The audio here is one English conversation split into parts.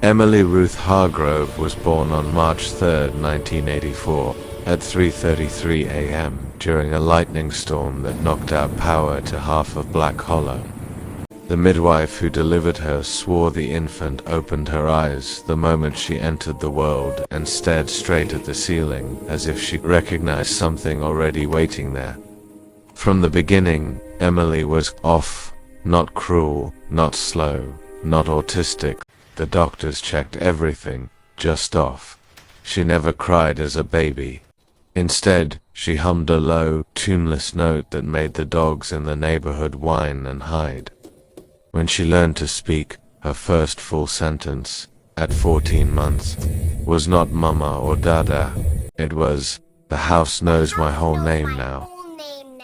Emily Ruth Hargrove was born on March 3, 1984, at 3:33 a.m. during a lightning storm that knocked out power to half of Black Hollow. The midwife who delivered her swore the infant opened her eyes the moment she entered the world and stared straight at the ceiling as if she recognized something already waiting there. From the beginning, Emily was off, not cruel, not slow, not autistic. The doctors checked everything, just off. She never cried as a baby. Instead, she hummed a low, tuneless note that made the dogs in the neighborhood whine and hide. When she learned to speak, her first full sentence, at 14 months, was not mama or dada. It was, "The house knows my whole name now."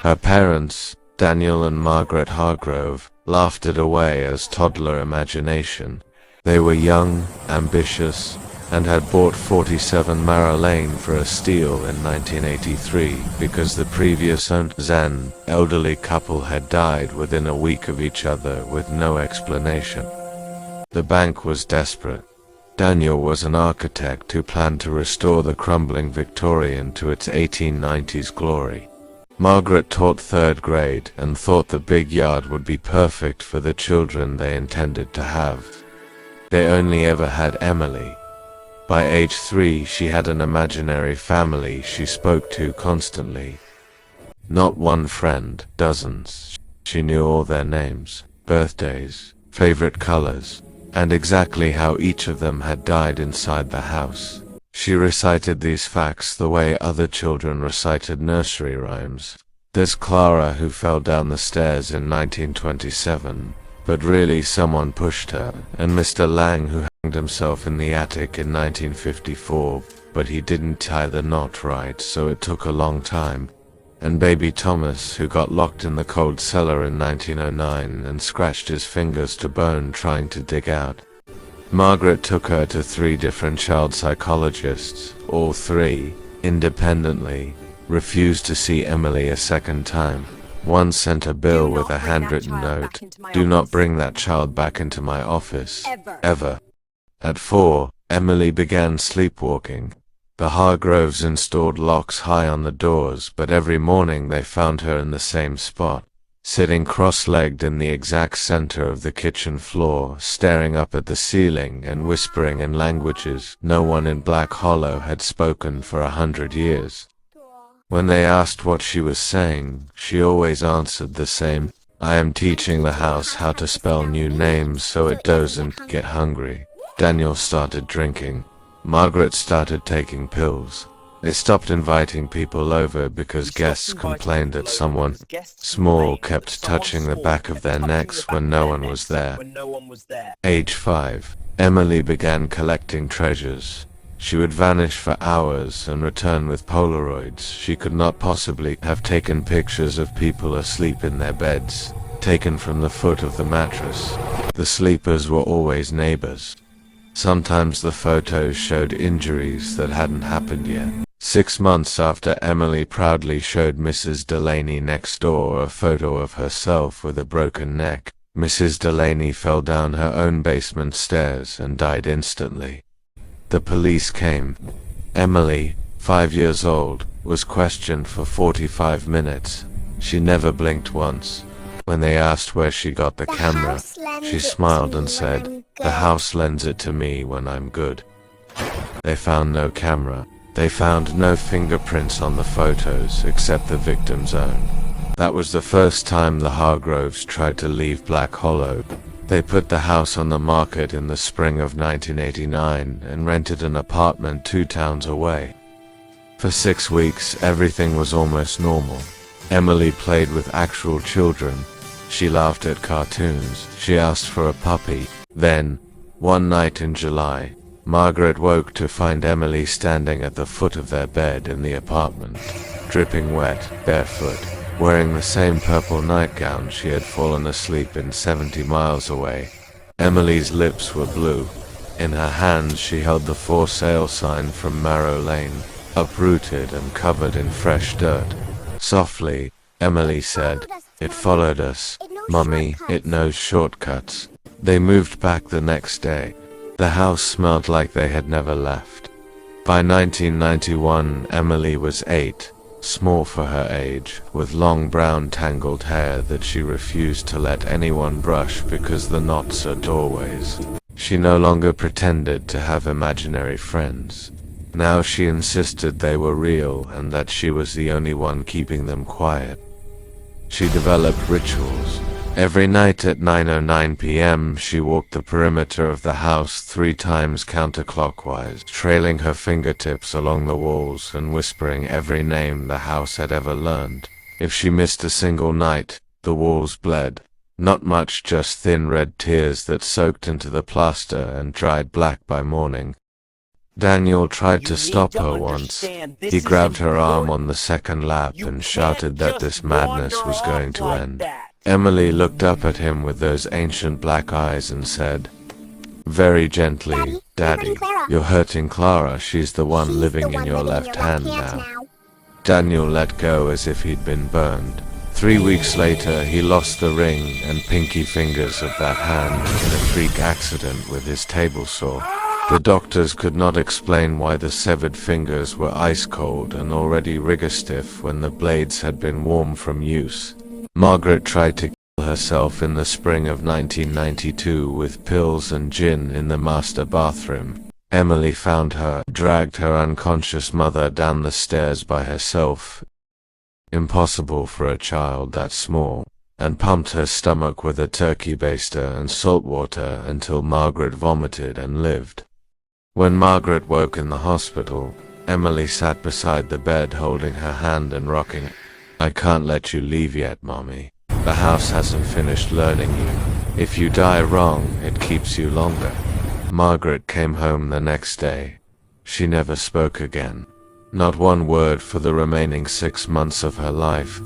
Her parents, Daniel and Margaret Hargrove, laughed it away as toddler imagination. They were young, ambitious, and had bought 47 Mara Lane for a steal in 1983 because the previous owner's an elderly couple had died within a week of each other with no explanation. The bank was desperate. Daniel was an architect who planned to restore the crumbling Victorian to its 1890s glory. Margaret taught third grade and thought the big yard would be perfect for the children they intended to have. They only ever had Emily. By age 3, she had an imaginary family she spoke to constantly. Not one friend, dozens. She knew all their names, birthdays, favorite colors, and exactly how each of them had died inside the house. She recited these facts the way other children recited nursery rhymes. There's Clara who fell down the stairs in 1927. But really someone pushed her, and Mr. Lang who hanged himself in the attic in 1954, but he didn't tie the knot right, so it took a long time, and baby Thomas who got locked in the cold cellar in 1909 and scratched his fingers to bone trying to dig out. Margaret took her to 3 different child psychologists. All 3, independently, refused to see Emily a second time. One sent a bill with a handwritten note, "Do not bring that child back into my office, ever." At 4, Emily began sleepwalking. The Hargroves installed locks high on the doors, but every morning they found her in the same spot, sitting cross-legged in the exact center of the kitchen floor, staring up at the ceiling and whispering in languages no one in Black Hollow had spoken for 100 years. When they asked what she was saying, she always answered the same, "I am teaching the house how to spell new names so it doesn't get hungry." Daniel started drinking. Margaret started taking pills. They stopped inviting people over because guests complained that someone small kept touching the back of their necks when no one was there. Age 5, Emily began collecting treasures. She would vanish for hours and return with Polaroids. She could not possibly have taken pictures of people asleep in their beds, taken from the foot of the mattress. The sleepers were always neighbors. Sometimes the photos showed injuries that hadn't happened yet. 6 months after Emily proudly showed Mrs. Delaney next door a photo of herself with a broken neck, Mrs. Delaney fell down her own basement stairs and died instantly. The police came. Emily, 5 years old, was questioned for 45 minutes. She never blinked once. When they asked where she got the camera, she smiled and said, "The house lends it to me when I'm good." They found no camera. They found no fingerprints on the photos except the victim's own. That was the first time the Hargroves tried to leave Black Hollow. They put the house on the market in the spring of 1989 and rented an apartment 2 towns away. For 6 weeks, everything was almost normal. Emily played with actual children. She laughed at cartoons. She asked for a puppy. Then, one night in July, Margaret woke to find Emily standing at the foot of their bed in the apartment, dripping wet, barefoot, wearing the same purple nightgown she had fallen asleep in 70 miles away. Emily's lips were blue. In her hands she held the for sale sign from Marrow Lane, uprooted and covered in fresh dirt. Softly, Emily said, "It followed us. Mummy, it knows shortcuts." They moved back the next day. The house smelled like they had never left. By 1991, Emily was 8, small for her age, with long brown tangled hair that she refused to let anyone brush because the knots are doorways. She no longer pretended to have imaginary friends. Now she insisted they were real and that she was the only one keeping them quiet. She developed rituals. Every night at 9:09 p.m. she walked the perimeter of the house 3 times counterclockwise, trailing her fingertips along the walls and whispering every name the house had ever learned. If she missed a single night, the walls bled. Not much, just thin red tears that soaked into the plaster and dried black by morning. Daniel tried to stop her once. He grabbed her arm on the second lap and shouted that this madness was going to end. Emily looked up at him with those ancient black eyes and said, very gently, Daddy, you're hurting Clara. She's the one living in your left hand now. Daniel let go as if he'd been burned. 3 weeks later, he lost the ring and pinky fingers of that hand in a freak accident with his table saw. The doctors could not explain why the severed fingers were ice cold and already rigor stiff when the blades had been warm from use. Margaret tried to kill herself in the spring of 1992 with pills and gin in the master bathroom. Emily found her, dragged her unconscious mother down the stairs by herself, impossible for a child that small, and pumped her stomach with a turkey baster and salt water until Margaret vomited and lived. When Margaret woke in the hospital, Emily sat beside the bed holding her hand and rocking it. I can't let you leave yet, Mommy. The house hasn't finished learning you. If you die wrong, it keeps you longer. Margaret came home the next day. She never spoke again. Not one word for the remaining 6 months of her life.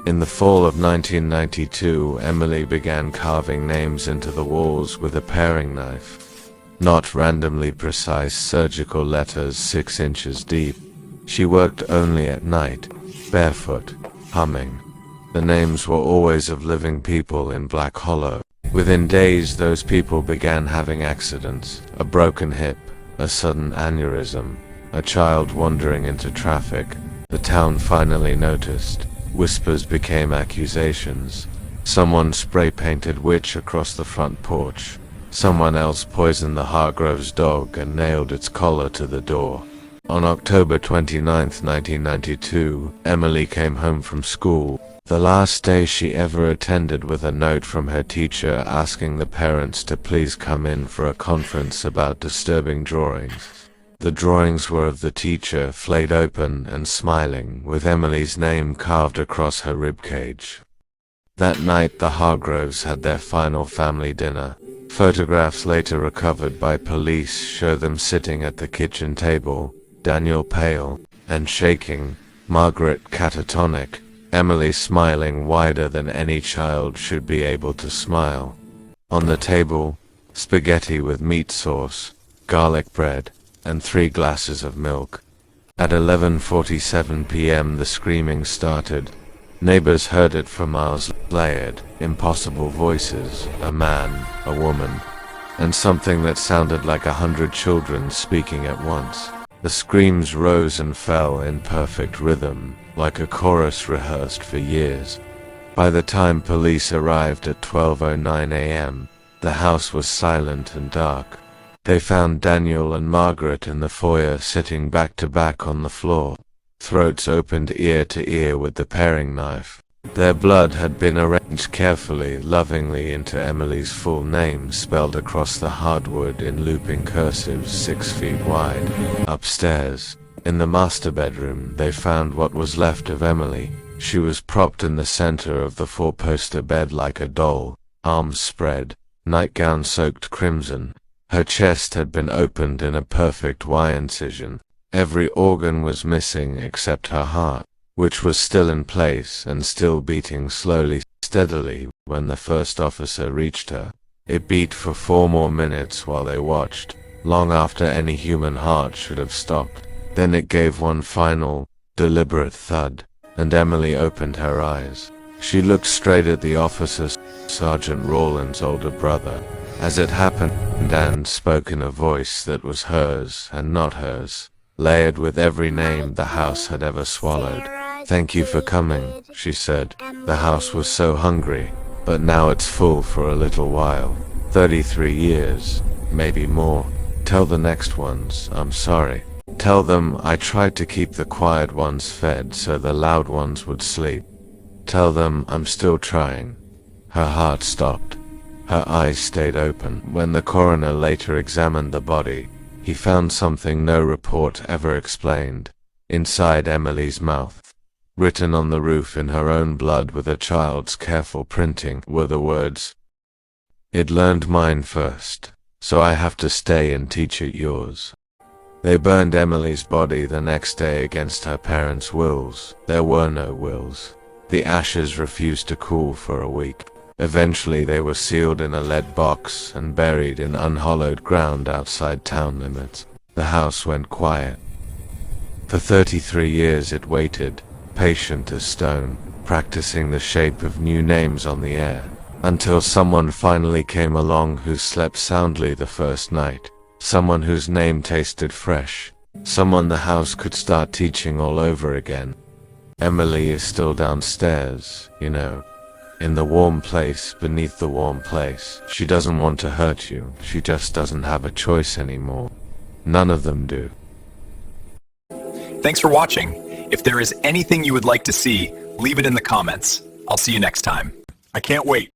In the fall of 1992, Emily began carving names into the walls with a paring knife. Not randomly precise surgical letters 6 inches deep. She worked only at night, barefoot, humming. The names were always of living people in Black Hollow. Within days, those people began having accidents, a broken hip, a sudden aneurysm, a child wandering into traffic. The town finally noticed. Whispers became accusations. Someone spray-painted witch across the front porch. Someone else poisoned the Hargrove's dog and nailed its collar to the door. On October 29, 1992, Emily came home from school, the last day she ever attended, with a note from her teacher asking the parents to please come in for a conference about disturbing drawings. The drawings were of the teacher flayed open and smiling, with Emily's name carved across her ribcage. That night the Hargroves had their final family dinner. Photographs later recovered by police show them sitting at the kitchen table, Daniel pale and shaking, Margaret catatonic, Emily smiling wider than any child should be able to smile. On the table, spaghetti with meat sauce, garlic bread, and 3 glasses of milk. At 11:47 p.m. the screaming started. Neighbors heard it for miles. Layered, impossible voices, a man, a woman, and something that sounded like 100 children speaking at once. The screams rose and fell in perfect rhythm, like a chorus rehearsed for years. By the time police arrived at 12:09 a.m., the house was silent and dark. They found Daniel and Margaret in the foyer sitting back to back on the floor, throats opened ear to ear with the paring knife. Their blood had been arranged carefully, lovingly into Emily's full name spelled across the hardwood in looping cursive 6 feet wide. Upstairs, in the master bedroom, they found what was left of Emily. She was propped in the center of the 4-poster bed like a doll, arms spread, nightgown soaked crimson. Her chest had been opened in a perfect Y incision. Every organ was missing except her heart, which was still in place and still beating slowly, steadily, when the first officer reached her. It beat for 4 more minutes while they watched, long after any human heart should have stopped. Then it gave one final, deliberate thud, and Emily opened her eyes. She looked straight at the officer, Sergeant Rowland's older brother. As it happened, Dan spoke in a voice that was hers and not hers, layered with every name the house had ever swallowed. "Thank you for coming," she said. "The house was so hungry, but now it's full for a little while. 33 years, maybe more. Tell the next ones I'm sorry. Tell them I tried to keep the quiet ones fed so the loud ones would sleep. Tell them I'm still trying." Her heart stopped. Her eyes stayed open. When the coroner later examined the body, he found something no report ever explained. Inside Emily's mouth, written on the roof in her own blood with a child's careful printing, were the words, "It learned mine first, so I have to stay and teach it yours." They burned Emily's body the next day against her parents' wills. There were no wills. The ashes refused to cool for a week. Eventually they were sealed in a lead box and buried in unhollowed ground outside town limits. The house went quiet. For 33 years it waited, patient as stone, practicing the shape of new names on the air, until someone finally came along who slept soundly the first night. Someone whose name tasted fresh. Someone the house could start teaching all over again. Emily is still downstairs, you know, in the warm place beneath the warm place. She doesn't want to hurt you. She just doesn't have a choice anymore. None of them do. Thanks for watching. If there is anything you would like to see, leave it in the comments. I'll see you next time. I can't wait.